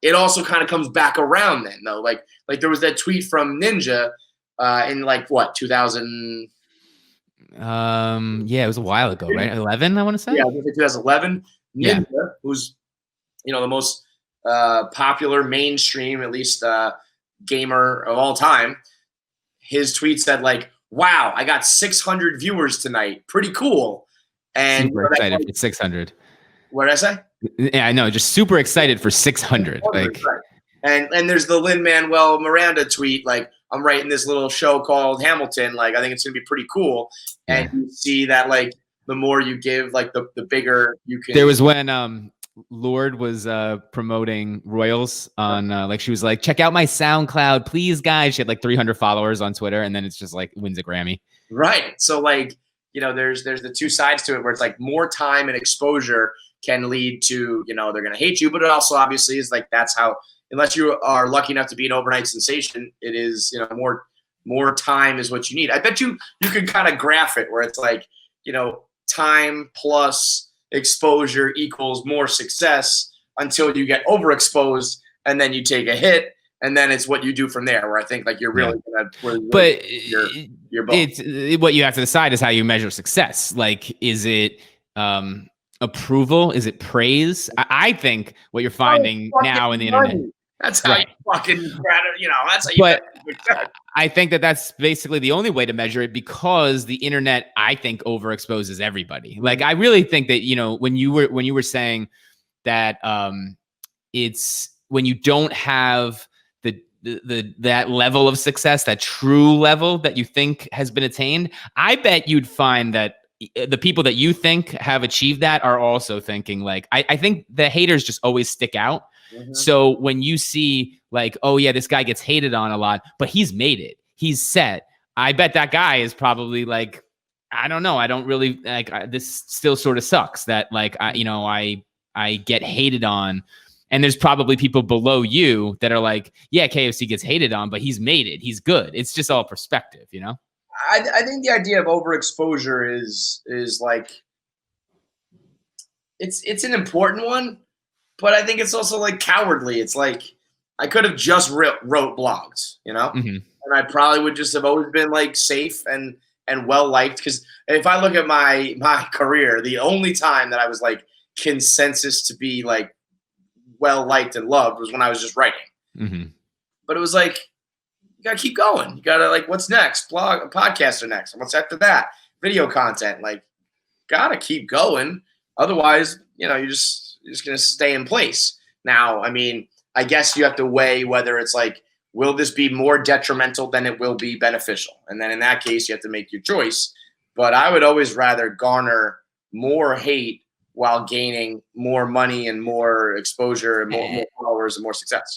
it also kind of comes back around then though. Like there was that tweet from Ninja in like what 2000. Yeah, it was a while ago, right? 11, I want to say. Yeah, I think 2011. Ninja, Yeah. who's the most popular mainstream, at least gamer of all time. His tweet said like, "Wow, I got 600 viewers tonight. Pretty cool." And super excited for 600. What did I say? Yeah, I know. Just super excited for 600. Like, right. And there's the Lin-Manuel Miranda tweet like, "I'm writing this little show called Hamilton. Like, I think it's gonna be pretty cool." And you see that like the more you give, like the bigger you can. There was when Lorde was promoting Royals on like she was like, check out my SoundCloud, please guys. She had like 300 followers on Twitter, and then it's just like wins a Grammy. Right. So like, there's the two sides to it where it's like more time and exposure can lead to, they're gonna hate you, but it also obviously is like that's how, unless you are lucky enough to be an overnight sensation, it is, more time is what you need. I bet you could kind of graph it where it's like, time plus exposure equals more success until you get overexposed and then you take a hit and then it's what you do from there where I think like you're really gonna but your it's what you have to decide is how you measure success. Like, is it approval? Is it praise? I think what you're finding now in the internet. That's how you fucking, that's how you. But I think that's basically the only way to measure it because the internet, I think, overexposes everybody. Like, I really think that, when you were saying that it's when you don't have that level of success, that true level that you think has been attained, I bet you'd find that the people that you think have achieved that are also thinking like, I think the haters just always stick out. Mm-hmm. So when you see like, oh yeah, this guy gets hated on a lot, but he's made it, he's set. I bet that guy is probably like, I don't know. I don't really like this still sort of sucks that like, I get hated on. And there's probably people below you that are like, yeah, KFC gets hated on, but he's made it. He's good. It's just all perspective, I think the idea of overexposure is like, it's an important one. But I think it's also like cowardly. It's like I could have just wrote blogs, mm-hmm. And I probably would just have always been like safe and well liked. Because if I look at my career, the only time that I was like consensus to be like well liked and loved was when I was just writing. Mm-hmm. But it was like you gotta keep going. You gotta like, what's next? Podcasts are next. What's after that? Video content. Like, gotta keep going. Otherwise, you're just going to stay in place. Now, I mean, I guess you have to weigh whether it's like, will this be more detrimental than it will be beneficial? And then in that case, you have to make your choice. But I would always rather garner more hate while gaining more money and more exposure and more followers and more success.